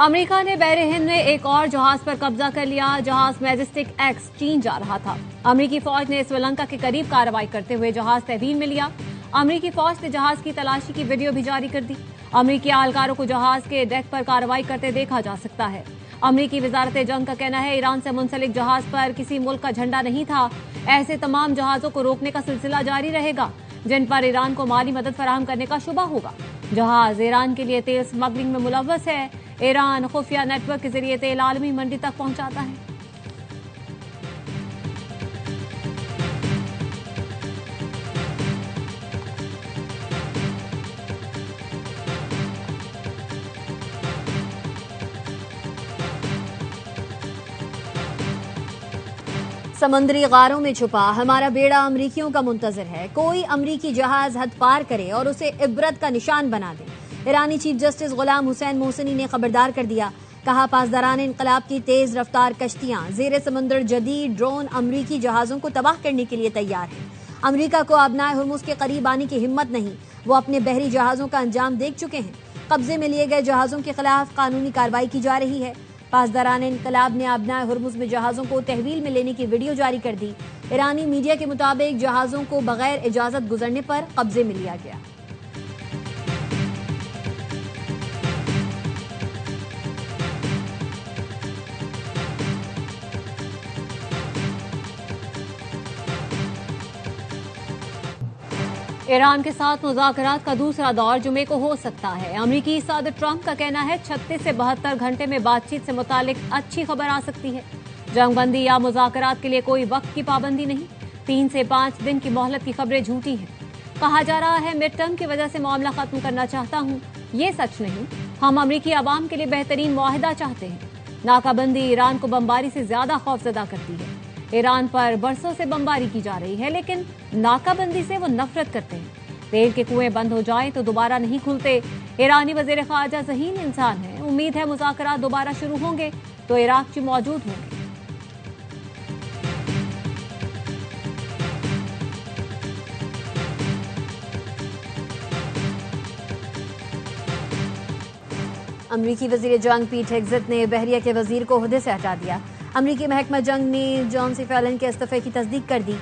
America ने बहरे हिंद में एक और जहाज पर कब्जा कर लिया। जहाज मैजेस्टिक एक्स चीन जा रहा था। अमेरिकी फौज ने श्रीलंका के करीब कार्रवाई करते हुए जहाज तहवील में लिया। अमेरिकी फौज ने जहाज की तलाशी की वीडियो भी जारी कर दी। अमेरिकी एहलकारों को जहाज के डेक पर कार्रवाई करते देखा जा सकता है। अमेरिकी वजारत जंग का कहना है ईरान से मुंसलिक जहाज पर किसी मुल्क का झंडा नहीं था। ऐसे तमाम जहाजों को रोकने का सिलसिला जारी रहेगा जिन पर ईरान को माली मदद फराहम करने का शुबा होगा। जहाज ईरान के लिए तेल स्मगलिंग में मुलव्वस है। ईरान खुफिया नेटवर्क के जरिए तेल आलमी मंडी तक पहुंचाता है। समुद्री गारों में छुपा हमारा बेड़ा अमरीकियों का मुंतजर है। कोई अमरीकी जहाज हद पार करे और उसे इबरत का निशान बना दे। ईरानी चीफ जस्टिस गुलाम हुसैन मोहसिनी ने खबरदार कर दिया। कहा पासदारान इनकलाब की तेज रफ्तार कश्तियां जेर समुद्र जदीद ड्रोन अमरीकी जहाजों को तबाह करने के लिए तैयार है। अमरीका को अबनाए हुर्मुज के करीब आने की हिम्मत नहीं। वो अपने बहरी जहाजों का अंजाम देख चुके हैं। कब्जे में लिए गए जहाजों के खिलाफ कानूनी कार्रवाई की जा रही है। पासदारान इनकलाब ने अबनाए हुर्मुज में जहाजों को तहवील में लेने की वीडियो जारी कर दी। ईरानी मीडिया के मुताबिक जहाजों को बगैर इजाजत गुजरने पर कब्जे में लिया गया। ईरान के साथ मुज़ाकरात का दूसरा दौर जुमे को हो सकता है। अमेरिकी सदर ट्रंप का कहना है 36 से 72 घंटे में बातचीत से मुतालिक अच्छी खबर आ सकती है। जंगबंदी या मुज़ाकरात के लिए कोई वक्त की पाबंदी नहीं। 3 से 5 दिन की मोहलत की खबरें झूठी हैं। कहा जा रहा है मिड टर्म की वजह से मामला खत्म करना चाहता हूं। ये सच नहीं। हम अमरीकी आवाम के लिए बेहतरीन मुआहिदा चाहते हैं। नाकाबंदी ईरान को बमबारी से ज्यादा खौफजदा करती है। ईरान पर बरसों से बमबारी की जा रही है लेकिन नाकाबंदी से वो नफरत करते हैं। तेल के कुएं बंद हो जाएं तो दोबारा नहीं खुलते। ईरानी वजीर ख़ारजा ज़हीन इंसान है। उम्मीद है मुज़ाकरात दोबारा शुरू होंगे तो इराक़ची मौजूद होंगे। अमरीकी वजीर जंग पीट हेग्सेथ ने बहरिया के वजीर को ओहदे से हटा दिया। अमरीकी महकमा जंग ने जॉन सी फेलन के इस्तीफे की तस्दीक कर दी।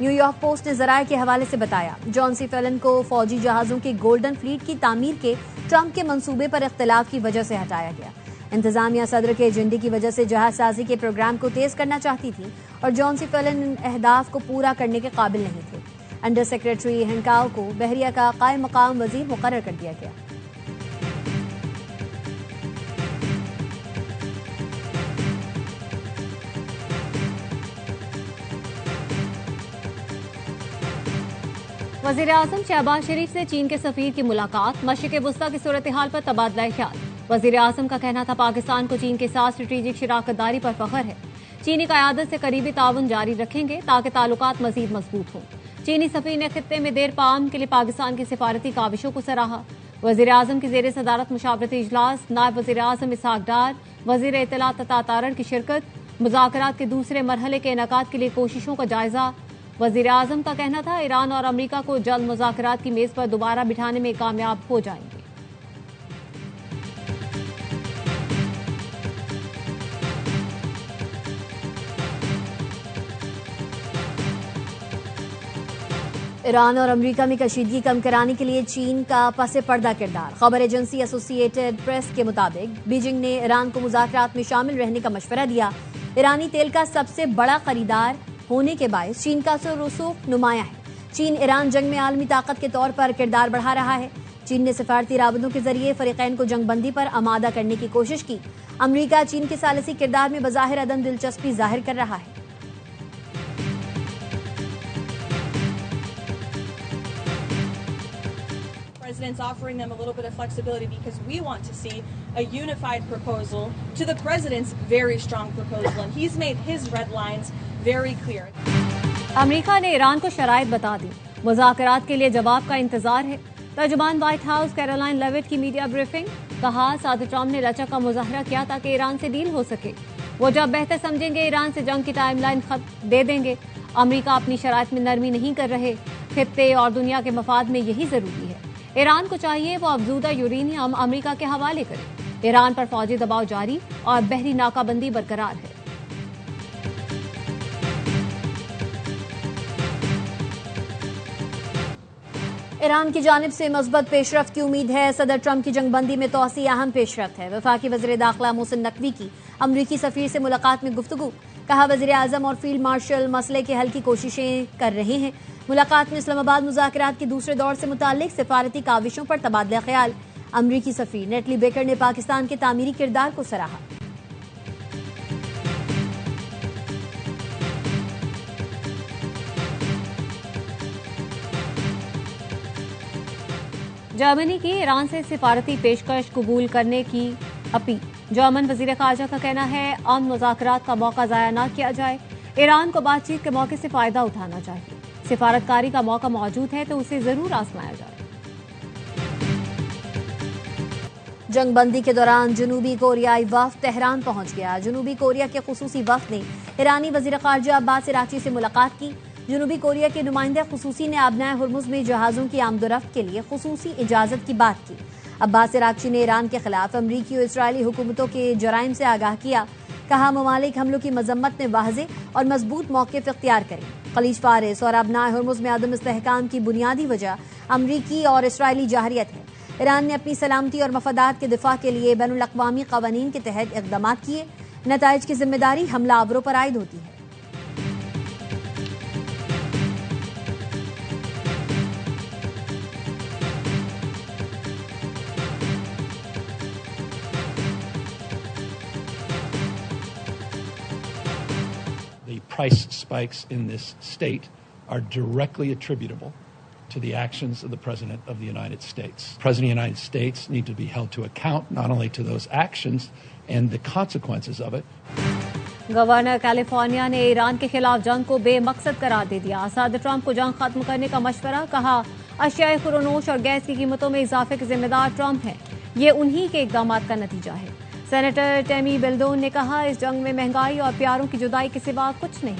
न्यूयॉर्क पोस्ट ने ज़राए के हवाले से बताया जॉन सी फेलन को फौजी जहाज़ों के गोल्डन फ्लीट की तामीर के ट्रंप के मंसूबे पर इख्तिलाफ की वजह से हटाया गया। इंतजामिया सदर के एजेंडे की वजह से जहाज साजी के प्रोग्राम को तेज करना चाहती थी और जॉन सी फेलन इन अहदाफ को पूरा करने के काबिल नहीं थे। अंडर सेक्रेटरी हंकाओ को बहरिया का कायम मकाम वजीर मुकर्रर कर दिया गया। वज़ीर आज़म शहबाज शरीफ से चीन के सफीर की मुलाकात। मशरिक़ वुस्ता की सूरत हाल पर तबादला ख्याल। वज़ीर आज़म का कहना था पाकिस्तान को चीन के साथ स्ट्रेटेजिक शराकतदारी पर फख्र है। चीनी क़यादत से करीबी ताउन जारी रखेंगे ताकि ताल्लुकात मज़ीद मजबूत हों। चीनी सफीर ने खित्ते में देर पाम के लिए पाकिस्तान की सिफारती काविशों को सराहा। वज़ीर आज़म की ज़ेर सदारत मुशावरती इजलास। नायब वज़ीर आज़म इसहाक डार, वज़ीर इत्तलात तथा तारण की शिरकत। मुज़ाकरात के दूसरे मरहले के इनेकाद के लिए कोशिशों का जायजा। वज़ीर आज़म का कहना था ईरान और अमरीका को जल्द मुज़ाकरात की मेज पर दोबारा बिठाने में कामयाब हो जाएंगे। ईरान और अमरीका में कशीदगी कम कराने के लिए चीन का पसे पर्दा किरदार। खबर एजेंसी एसोसिएटेड प्रेस के मुताबिक बीजिंग ने ईरान को मुज़ाकरात में शामिल रहने का मशवरा दिया। ईरानी तेल का सबसे बड़ा खरीदार होने के बायस चीन का रसूख नुमाया है। चीन ईरान जंग में आलमी ताकत के तौर पर किरदार बढ़ा रहा है। चीन ने सिफारती राबतों के जरिए फरीकैन को जंगबंदी पर आमादा करने की कोशिश की। अमरीका चीन के सालिसी किरदार में बज़ाहिर अदम दिलचस्पी जाहिर कर रहा है। President's offering them a little bit of flexibility because we want to see a unified proposal to the president's very strong proposal, and he's made his red lines very clear. America ने Iran को शराइत बता दी। मुज़ाकरात के लिए जवाब का इंतजार है। तर्जुमान white house Caroline Levitt की मीडिया ब्रीफिंग। कहा सदर ट्रंप ने लचक का मुजाहरा किया ताकि ईरान से डील हो सके। वो जब बेहतर समझेंगे ईरान से जंग की टाइमलाइन खत दे देंगे। अमेरिका अपनी शराइत में नरमी नहीं कर रहे। खित्ते और दुनिया के मफाद में यही जरूरी है। ईरान को चाहिए वो अफजूदा यूरेनियम अमेरिका के हवाले करे। ईरान पर फौजी दबाव जारी और बहरी नाकाबंदी बरकरार है। ईरान की जानिब से मज़बूत पेशरफ्त की उम्मीद है। सदर ट्रंप की जंगबंदी में तोसी अहम पेशरफ्त है। वफाकी वज़ीर दाखिला मोहसिन नकवी की अमरीकी सफीर से मुलाकात में गुफ्तगू। कहा वज़ीर आज़म और फील्ड मार्शल मसले के हल की कोशिशें कर रहे हैं। मुलाकात में इस्लामाबाद मुज़ाकरात के दूसरे दौर से मुताल्लिक सिफारती काविशों पर तबादला ख्याल। अमरीकी सफीर नेटली बेकर ने पाकिस्तान के तामीरी किरदार को सराहा। जर्मनी की ईरान से सिफारती पेशकश कबूल करने की अपील। जर्मन वजीर खारजा का कहना है अमन मुज़ाकरात का मौका ज़ाया न किया जाए। ईरान को बातचीत के मौके से फायदा उठाना चाहिए। सिफारतकारी का मौका मौजूद है तो उसे जरूर आजमाया जाए। जंगबंदी के दौरान जनूबी कोरियाई वफ्द तेहरान पहुंच गया। जनूबी कोरिया के खुसूसी वफ्द ने ईरानी वजीर खारजा अब्बास अराक्ची से मुलाकात की। जनूबी कोरिया के नुमाइंदे खुसूसी ने आबनाए हुर्मुज में जहाजों की आमदोरफ्त के लिए खुसूसी इजाजत की बात की। अब्बास अराक्ची ने ईरान के खिलाफ अमरीकी और इसराइली हुकूमतों के जराइम से आगाह किया। कहा ममालिक हमलों की मजम्मत में वाज़े और मजबूत मौक़िफ़ इख्तियार करें। खलीज फारिस और आबनाए हुर्मुज में अदम इस्तेहकाम की बुनियादी वजह अमरीकी और इसराइली जाहरियत है। ईरान ने अपनी सलामती और मफादात के दिफा के लिए बैनुल अक़वामी क़वानीन के तहत इक़दाम किए। नताइज की जिम्मेदारी हमलावरों पर आयद होती है। The price spikes in this state are directly attributable to the actions of the President of the United States. The President of the United States needs to be held to account not only to those actions and the consequences of it. Governor California ने Iran के खिलाफ जंग को बेमकसद करार दे दिया। सदर Trump को जंग खत्म करने का मशवरा। कहा अशियाए खुरोनोश और गैस की कीमतों में इजाफे के जिम्मेदार ट्रंप हैं। ये उन्हीं के इकदाम का नतीजा है। सेनेटर टेमी बिल्डोन ने कहा इस जंग में महंगाई और प्यारों की जुदाई के सिवा कुछ नहीं।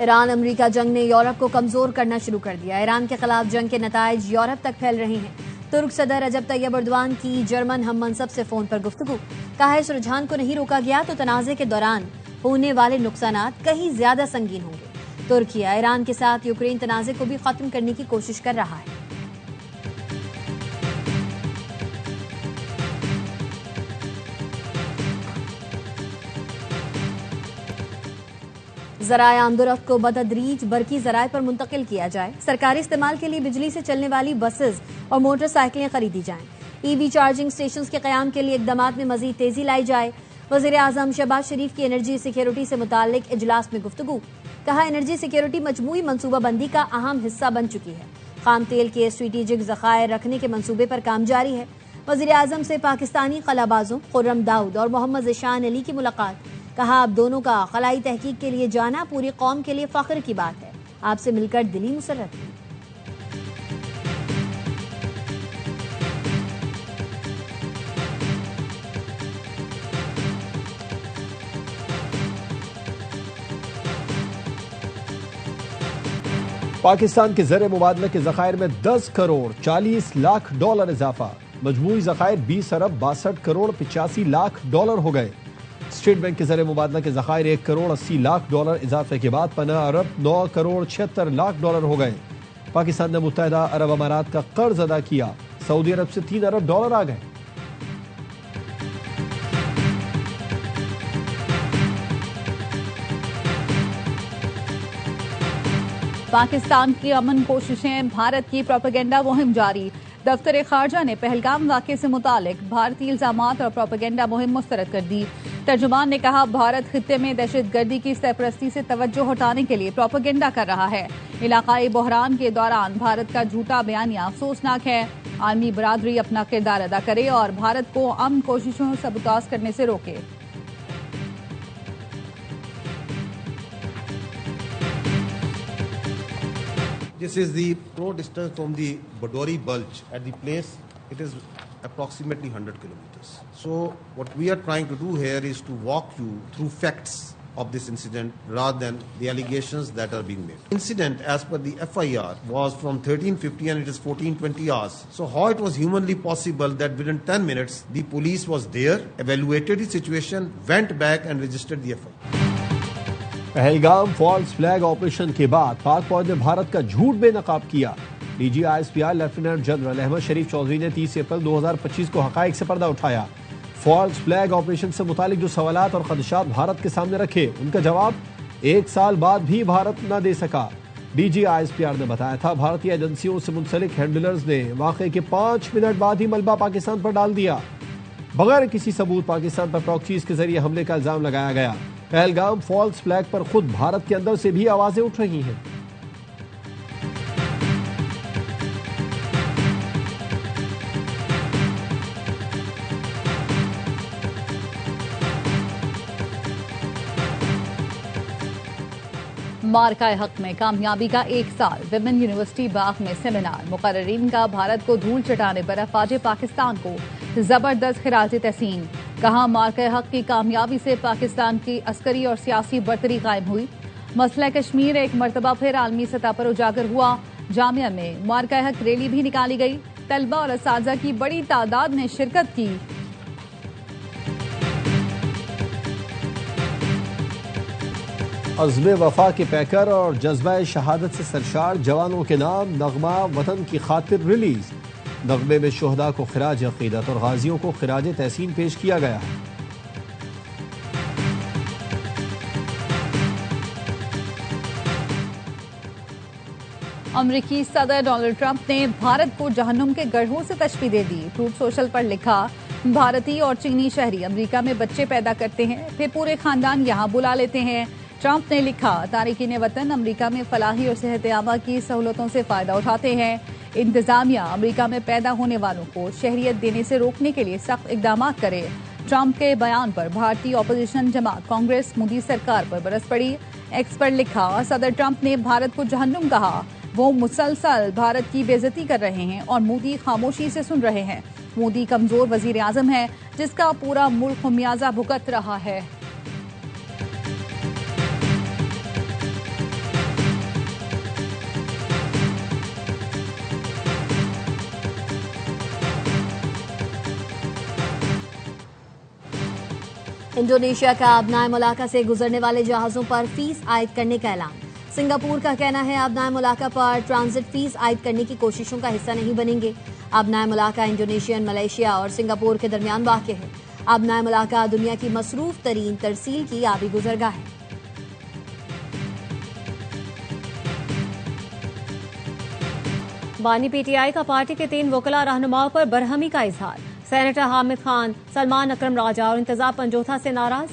ईरान अमेरिका जंग ने यूरोप को कमजोर करना शुरू कर दिया। ईरान के खिलाफ जंग के नताइज यूरोप तक फैल रहे हैं। तुर्क सदर रजब तैयब एर्दोगान की जर्मन हम मनसब से फोन पर गुफ्तगू। कहा इस रुझान को नहीं रोका गया तो तनाज़े के दौरान होने वाले नुकसानात कहीं ज्यादा संगीन होंगे। तुर्किया ईरान के साथ यूक्रेन तनाज़े को भी खत्म करने की कोशिश कर रहा है। ज़राए आमदोरफ्त को बतदरीज बरकी ज़राए पर मुंतकिल किया जाए। सरकारी इस्तेमाल के लिए बिजली से चलने वाली बसेस और मोटरसाइकिलें खरीदी जाएं। ईवी चार्जिंग स्टेशन के क़याम के लिए इक़दामात में मजीद तेजी लाई जाए। वज़ीर आज़म शहबाज शरीफ की एनर्जी सिक्योरिटी से मुताल्लिक इजलास में गुफ्तगू। कहा एनर्जी सिक्योरिटी मजमूई मनसूबाबंदी का अहम हिस्सा बन चुकी है। खाम तेल के स्ट्रेटेजिक ज़खायर रखने के मंसूबे पर काम जारी है। वज़ीर आज़म से पाकिस्तानी खलाबाजों खुर्रम दाऊद और मोहम्मद ज़िशान अली की मुलाकात। कहा अब दोनों का खलाई तहकीक के लिए जाना पूरी कौम के लिए फख्र की बात है। आपसे मिलकर दिली मुसर्रत हुई। पाकिस्तान के ज़र मुबादला के ज़खायर में 10 करोड़ 40 लाख डॉलर इजाफा। मजमूई ज़खायर 20 अरब 62 करोड़ 85 लाख डॉलर हो गए। स्टेट बैंक के ज़र मुबादला के ज़खायर 1 करोड़ 80 लाख डॉलर इजाफे के बाद 15 अरब 9 करोड़ 76 लाख डॉलर हो गए। पाकिस्तान ने मुत्तहिदा अरब अमारात का कर्ज अदा किया। सऊदी अरब से 3 अरब डॉलर आ गए। पाकिस्तान की अमन कोशिशें, भारत की प्रोपेगेंडा मुहिम जारी। दफ्तर खारजा ने पहलगाम वाक़े से मुतालिक भारतीय इल्जामात और प्रोपेगेंडा मुहिम मुस्तरद कर दी। तर्जुमान ने कहा भारत खित्ते में दहशतगर्दी की सरपरस्ती से तवज्जो हटाने के लिए प्रोपेगेंडा कर रहा है। इलाकाई बहरान के दौरान भारत का झूठा बयानिया अफसोसनाक है। आलमी बरादरी अपना किरदार अदा करे और भारत को अमन कोशिशों से सबूताज करने से रोके। This is the total distance from the Badori Bulge. At the place, it is approximately 100 kilometers. So what we are trying to do here is to walk you through facts of this incident rather than the allegations that are being made. Incident as per the FIR was from 13:50 and it is 14:20 hours. So how it was humanly possible that within 10 minutes the police was there, evaluated the situation, went back and registered the FIR. Pahalgam false flag operation के बाद पाक फौज ने भारत का झूठ बेनकाब किया। DG ISPR lieutenant general Ahmed Sharif Chaudhry ने 30 अप्रैल 2025 को हकाइक से पर्दा उठाया। फॉल्स फ्लैग ऑपरेशन से मुतालिक जो सवालात और खदशात भारत के सामने रखे, उनका जवाब 1 साल बाद भी भारत न दे सका। डीजी ISPR ने बताया था भारतीय एजेंसियों से मुंसलिक हैंडलर्स ने वाक़े के 5 मिनट बाद ही मलबा पाकिस्तान पर डाल दिया। बगैर किसी सबूत पाकिस्तान पर प्रॉक्सीज के जरिए हमले का इल्जाम लगाया गया। पहलगाम फॉल्स फ्लैग पर खुद भारत के अंदर से भी आवाजें उठ रही हैं। मार्का हक में कामयाबी का 1 साल। विमेन यूनिवर्सिटी बाग में सेमिनार। मुकर्रिरीन का भारत को धूल चटाने पर अफवाज पाकिस्तान को जबरदस्त खिराज तहसीन। कहा मार्का हक की कामयाबी से पाकिस्तान की अस्करी और सियासी बरतरी कायम हुई। मसला कश्मीर एक मरतबा फिर आलमी सतह पर उजागर हुआ। जामिया में मार्का हक रैली भी निकाली गई। तलबा और असातिज़ा की बड़ी तादाद ने शिरकत की। अज़्म वफा के पैकर और जज्बा शहादत से सरशार जवानों के नाम नगमा वतन की खातिर रिलीज। नगमे में शोहदा को खिराज अक़ीदत और गाजियों को खिराज तहसीन पेश किया गया है। अमरीकी सदर डोनाल्ड ट्रंप ने भारत को जहन्नुम के गढ़ों से तशबीह दे दी। ट्रूथ सोशल पर लिखा, भारतीय और चीनी शहरी अमेरिका में बच्चे पैदा करते हैं, फिर पूरे खानदान यहाँ बुला लेते हैं। ट्रंप ने लिखा, तारिकीन वतन अमेरिका में फलाही और सेहत-ए-आमा की सहूलतों से फायदा उठाते हैं। इंतजामिया अमेरिका में पैदा होने वालों को शहरियत देने से रोकने के लिए सख्त इकदाम करे। ट्रंप के बयान पर भारतीय अपोजिशन जमात कांग्रेस मोदी सरकार पर बरस पड़ी। एक्स पर लिखा, सदर ट्रंप ने भारत को जहन्नुम कहा। वो मुसलसल भारत की बेइज्जती कर रहे हैं और मोदी खामोशी से सुन रहे हैं। मोदी कमजोर वजीर आजम है जिसका पूरा मुल्क खमियाजा भुगत रहा है। इंडोनेशिया का आबनाए मुलाका से गुजरने वाले जहाजों पर फीस आयद करने का ऐलान। सिंगापुर का कहना है आबनाए मुलाका पर ट्रांजिट फीस आयद करने की कोशिशों का हिस्सा नहीं बनेंगे। आबनाए मुलाका इंडोनेशियन, मलेशिया और सिंगापुर के दरमियान वाक़ है। आबनाए मुलाका दुनिया की मसरूफ तरीन तरसील की आबी गुजरगाह है। बानी PTI का पार्टी के 3 वकला रहनुमाओं पर बरहमी का इजहार। सेनेटर हामिद खान, सलमान अकरम राजा और इंतजाम पंजोथा से नाराज।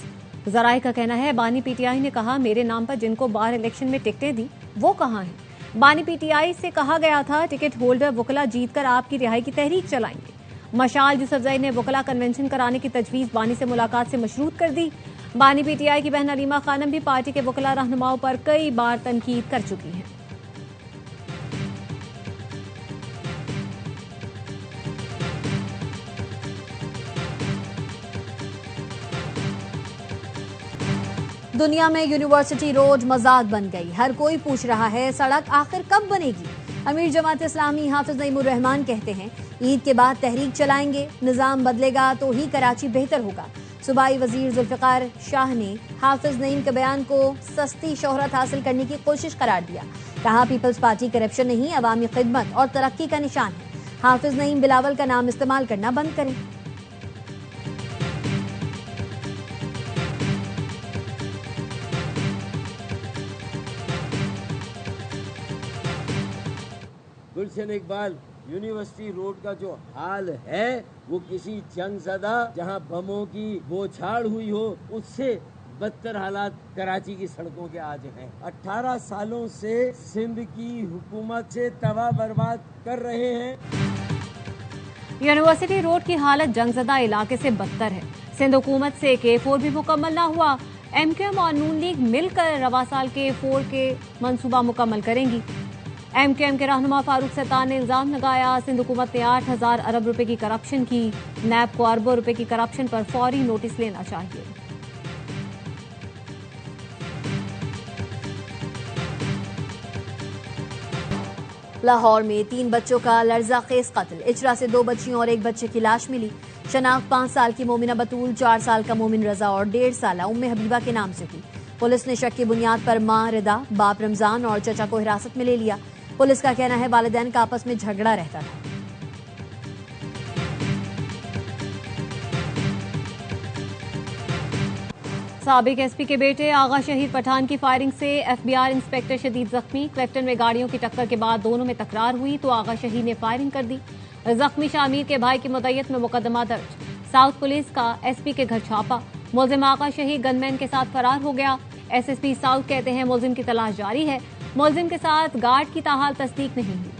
जराए का कहना है बानी PTI ने कहा मेरे नाम पर जिनको बार इलेक्शन में टिकटें दी वो कहां हैं। बानी PTI से कहा गया था टिकट होल्डर वकला जीतकर आपकी रिहाई की तहरीक चलाएंगे। मशाल यूसुफजई ने वकला कन्वेंशन कराने की तजवीज बानी से मुलाकात से मशरूत कर दी। बानी PTI की बहन अलीमा खानम भी पार्टी के वकला रहनुमाओं पर कई बार तनकीद कर चुकी हैं। दुनिया में यूनिवर्सिटी रोड मजाक बन गई। हर कोई पूछ रहा है सड़क आखिर कब बनेगी। अमीर जमात इस्लामी हाफिज नईमुर रहमान कहते हैं ईद के बाद तहरीक चलाएंगे, निजाम बदलेगा तो ही कराची बेहतर होगा। सूबाई वजीर जुल्फिकार शाह ने हाफिज नईम के बयान को सस्ती शोहरत हासिल करने की कोशिश करार दिया। कहा पीपल्स पार्टी करप्शन नहीं, अवामी खिदमत और तरक्की का निशान है। हाफिज नईम बिलावल का नाम इस्तेमाल करना बंद करें। गुलशन इकबाल, यूनिवर्सिटी रोड का जो हाल है वो किसी जंग ज़दा जहां बमों की बौछार हुई हो उससे बदतर हालात कराची की सड़कों के आज हैं। 18 सालों से सिंध की हुकूमत से तबाह बर्बाद कर रहे हैं। यूनिवर्सिटी रोड की हालत जंगजदा इलाके से बदतर है। सिंध हुकूमत से K4 भी मुकम्मल ना हुआ। MQM और नून लीग मिलकर रवा साल K4 के मंसूबा मुकम्मल करेंगी। MQM के रहनुमा फारूक सत्तार ने इल्जाम लगाया सिंध हुकूमत ने 8,000 अरब रुपए की करप्शन की। नैब को अरबों रुपए की करप्शन पर फौरी नोटिस लेना चाहिए। लाहौर में 3 बच्चों का लर्जाखेज कत्ल। इचरा से 2 बच्चियों और 1 बच्चे की लाश मिली। शनाख्त 5 साल की मोमिना बतूल, 4 साल का मोमिन रजा और 1.5 साल उम्मे हबीबा के नाम से हुई। पुलिस ने शक की बुनियाद पर मां रिदा, बाप रमजान और चचा को हिरासत में ले लिया। पुलिस का कहना है वालिदैन का आपस में झगड़ा रहता था। साबिक एसपी के बेटे आगा शहीद पठान की फायरिंग से एफबीआर इंस्पेक्टर शदीद जख्मी। क्लेफ्टन में गाड़ियों की टक्कर के बाद दोनों में तकरार हुई तो आगा शहीद ने फायरिंग कर दी। जख्मी शामिर के भाई की मुद्दत में मुकदमा दर्ज। साउथ पुलिस का एसपी के घर छापा। मुलजिम आगा शहीद गनमैन के साथ फरार हो गया। एसएसपी साउथ कहते हैं मुलजिम की तलाश जारी है। मुलजिम के साथ गार्ड की ताहाल तस्दीक नहीं हुई।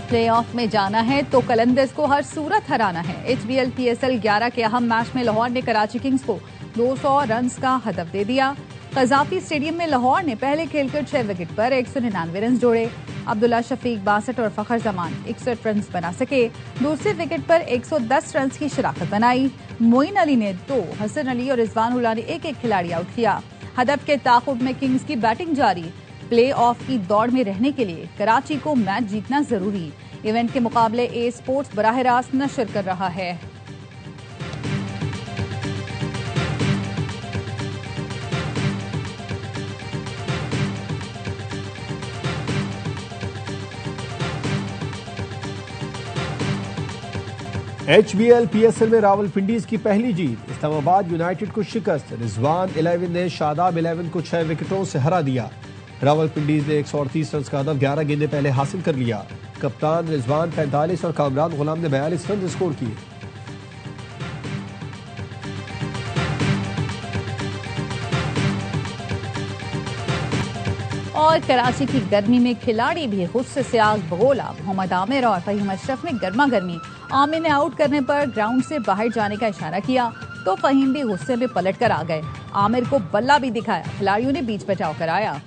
प्लेऑफ में जाना है तो कलंदर्स को हर सूरत हराना है। HBL PSL 11 के अहम मैच में लाहौर ने कराची किंग्स को 200 रन्स का हदफ दे दिया। कजाफी स्टेडियम में लाहौर ने पहले खेलकर 6 विकेट पर 199 रन जोड़े। अब्दुल्ला शफीक 62 और फखर जमान 61 रन बना सके। दूसरे विकेट पर 110 रन की शराकत बनाई। मोइन अली ने 2, हसन अली और रिजवान उल्ला ने 1-1 खिलाड़ी आउट किया। हदफ के ताकुब में किंग्स की बैटिंग जारी। प्ले ऑफ की दौड़ में रहने के लिए कराची को मैच जीतना जरूरी। इवेंट के मुकाबले ए स्पोर्ट्स बराह रास्त नशर कर रहा है। HBL PSL में रावलपिंडीज की पहली जीत। इस्लामाबाद यूनाइटेड को शिकस्त। रिजवान 11 ने शादाब 11 को 6 विकेटों से हरा दिया। रावलपिंडीज ने 138 रन का हदफ 11 गेंदें पहले हासिल कर लिया। कप्तान रिजवान 45 और कामरान गुलाम ने 42 रन स्कोर किए। और कराची की गर्मी में खिलाड़ी भी गुस्से से आग बगोला। मोहम्मद आमिर और फहीम अशरफ में गर्मा गर्मी। आमिर ने आउट करने पर ग्राउंड से बाहर जाने का इशारा किया तो फहीम भी गुस्से में पलट कर आ गए। आमिर को बल्ला भी दिखाया। खिलाड़ियों ने बीच बचाव कराया।